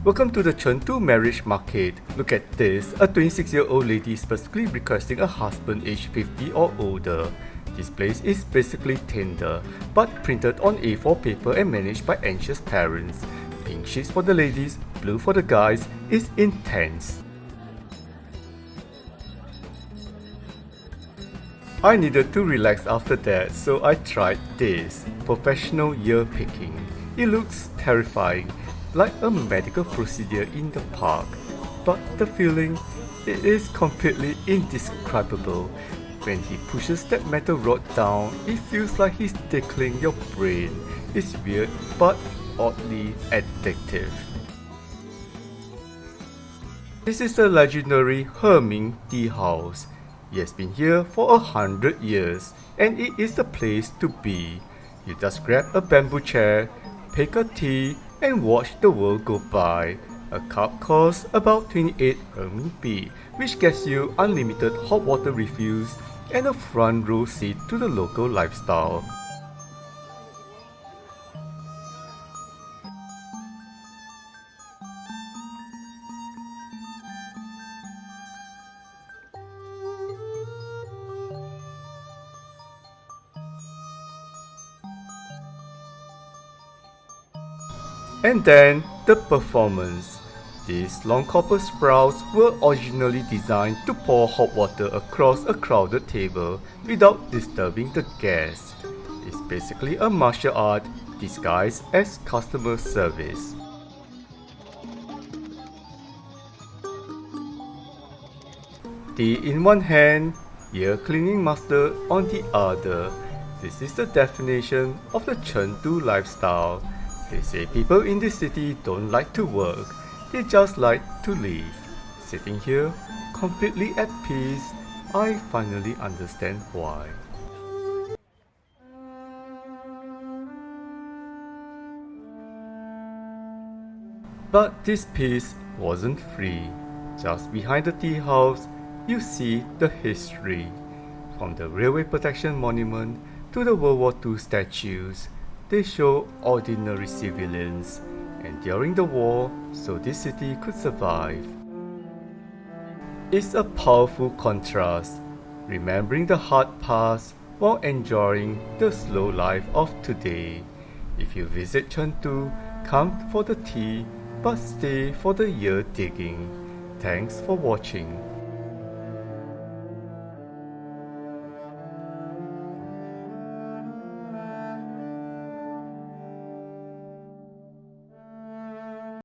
Welcome to the Chengdu marriage market. Look at this, a 26-year-old lady is specifically requesting a husband aged 50 or older. This place is basically Tinder, but printed on A4 paper and managed by anxious parents. Pink sheets for the ladies, blue for the guys is intense. I needed to relax after that, so I tried this, professional ear picking. It looks terrifying, like a medical procedure in the park, but the feeling, it is completely indescribable. When he pushes that metal rod down, it feels like he's tickling your brain. It's weird but oddly addictive. This is the legendary Renmin tea house. It has been here for 100 years and it is the place to be. You just grab a bamboo chair, pick a tea and watch the world go by. A cup costs about 28 RMB, which gets you unlimited hot water refills and a front row seat to the local lifestyle. And then the performance. These long copper sprouts were originally designed to pour hot water across a crowded table without disturbing the guests. It's basically a martial art disguised as customer service. Tea in one hand, ear cleaning master on the other. This is the definition of the Chengdu lifestyle. They say people in this city don't like to work, they just like to live. Sitting here, completely at peace, I finally understand why. But this peace wasn't free. Just behind the tea house, you see the history. From the railway protection monument to the World War II statues, they show ordinary civilians enduring the war so this city could survive. It's a powerful contrast, remembering the hard past while enjoying the slow life of today. If you visit Chengdu, come for the tea, but stay for the ear digging. Thanks for watching.